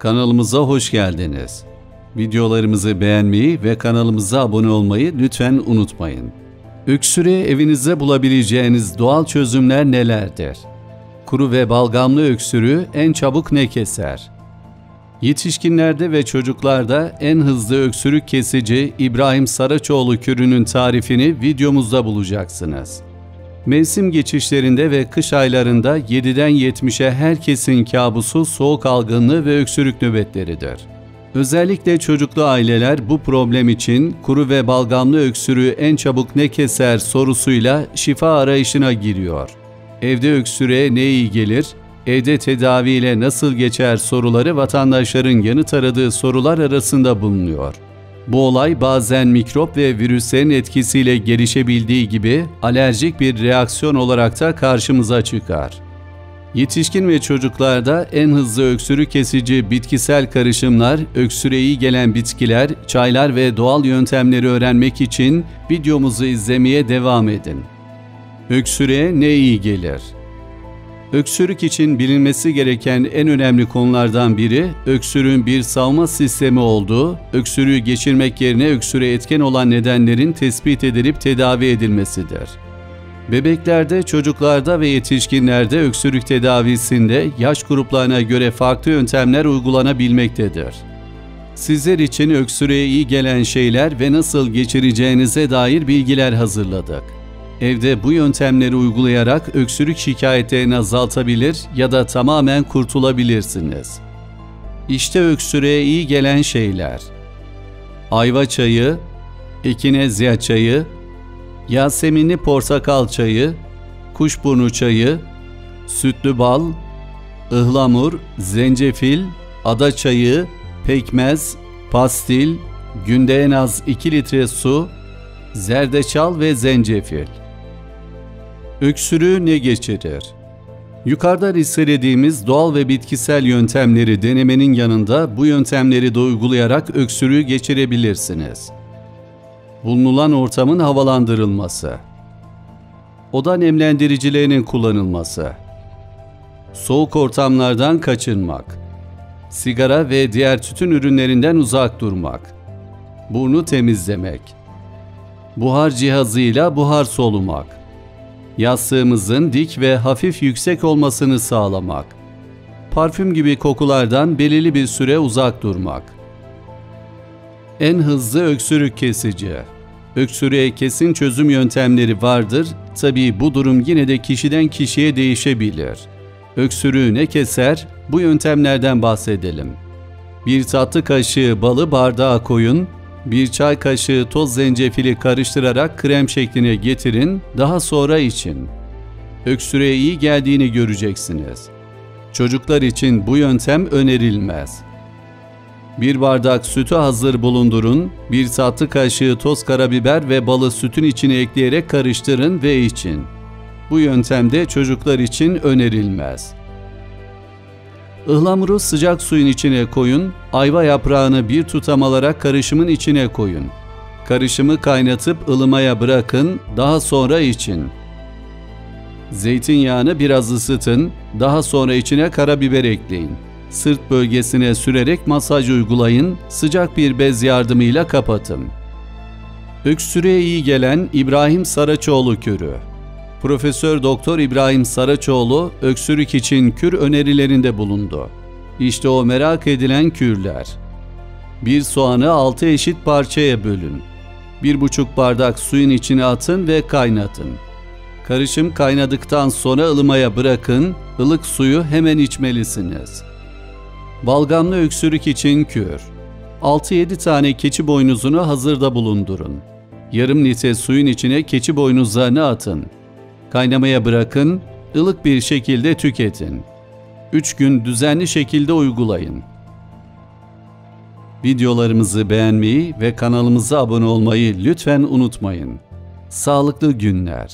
Kanalımıza hoş geldiniz. Videolarımızı beğenmeyi ve kanalımıza abone olmayı lütfen unutmayın. Öksürüğe evinizde bulabileceğiniz doğal çözümler nelerdir? Kuru ve balgamlı öksürüğü en çabuk ne keser? Yetişkinlerde ve çocuklarda en hızlı öksürük kesici İbrahim Saraçoğlu kürünün tarifini videomuzda bulacaksınız. Mevsim geçişlerinde ve kış aylarında 7'den 70'e herkesin kabusu soğuk algınlığı ve öksürük nöbetleridir. Özellikle çocuklu aileler bu problem için kuru ve balgamlı öksürüğü en çabuk ne keser sorusuyla şifa arayışına giriyor. Evde öksürüğe ne iyi gelir, evde tedaviyle nasıl geçer soruları vatandaşların yanıt aradığı sorular arasında bulunuyor. Bu olay bazen mikrop ve virüslerin etkisiyle gelişebildiği gibi alerjik bir reaksiyon olarak da karşımıza çıkar. Yetişkin ve çocuklarda en hızlı öksürük kesici bitkisel karışımlar, öksürüğe iyi gelen bitkiler, çaylar ve doğal yöntemleri öğrenmek için videomuzu izlemeye devam edin. Öksürüğe ne iyi gelir? Öksürük için bilinmesi gereken en önemli konulardan biri, öksürüğün bir savunma sistemi olduğu, öksürüğü geçirmek yerine öksürüğe etken olan nedenlerin tespit edilip tedavi edilmesidir. Bebeklerde, çocuklarda ve yetişkinlerde öksürük tedavisinde yaş gruplarına göre farklı yöntemler uygulanabilmektedir. Sizler için öksürüğe iyi gelen şeyler ve nasıl geçireceğinize dair bilgiler hazırladık. Evde bu yöntemleri uygulayarak öksürük şikayetlerini azaltabilir ya da tamamen kurtulabilirsiniz. İşte öksürüğe iyi gelen şeyler: ayva çayı, ekinezya çayı, yaseminli portakal çayı, kuşburnu çayı, sütlü bal, ıhlamur, zencefil, ada çayı, pekmez, pastil, günde en az 2 litre su, zerdeçal ve zencefil. Öksürüğü ne geçirir? Yukarıda listelediğimiz doğal ve bitkisel yöntemleri denemenin yanında bu yöntemleri de uygulayarak öksürüğü geçirebilirsiniz. Bulunulan ortamın havalandırılması, oda nemlendiricilerinin kullanılması, soğuk ortamlardan kaçınmak, sigara ve diğer tütün ürünlerinden uzak durmak, burnu temizlemek, buhar cihazıyla buhar solumak, yastığımızın dik ve hafif yüksek olmasını sağlamak, parfüm gibi kokulardan belirli bir süre uzak durmak. En hızlı öksürük kesici. Öksürüğe kesin çözüm yöntemleri vardır, tabii bu durum yine de kişiden kişiye değişebilir. Öksürüğü ne keser? Bu yöntemlerden bahsedelim. 1 tatlı kaşığı balı bardağa koyun, 1 çay kaşığı toz zencefili karıştırarak krem şekline getirin, daha sonra için. Öksürüğe iyi geldiğini göreceksiniz. Çocuklar için bu yöntem önerilmez. 1 bardak sütü hazır bulundurun, 1 tatlı kaşığı toz karabiber ve balı sütün içine ekleyerek karıştırın ve için. Bu yöntemde çocuklar için önerilmez. Ihlamuru sıcak suyun içine koyun, ayva yaprağını bir tutam alarak karışımın içine koyun. Karışımı kaynatıp ılımaya bırakın, daha sonra için. Zeytinyağını biraz ısıtın, daha sonra içine karabiber ekleyin. Sırt bölgesine sürerek masaj uygulayın, sıcak bir bez yardımıyla kapatın. Öksürüğe iyi gelen İbrahim Saraçoğlu kürü. Profesör Doktor İbrahim Saraçoğlu öksürük için kür önerilerinde bulundu. İşte o merak edilen kürler. 1 soğanı 6 eşit parçaya bölün. 1,5 bardak suyun içine atın ve kaynatın. Karışım kaynadıktan sonra ılımaya bırakın, ılık suyu hemen içmelisiniz. Balgamlı öksürük için kür. 6-7 tane keçi boynuzunu hazırda bulundurun. Yarım litre suyun içine keçi boynuzlarını atın. Kaynamaya bırakın, ılık bir şekilde tüketin. 3 gün düzenli şekilde uygulayın. Videolarımızı beğenmeyi ve kanalımıza abone olmayı lütfen unutmayın. Sağlıklı günler.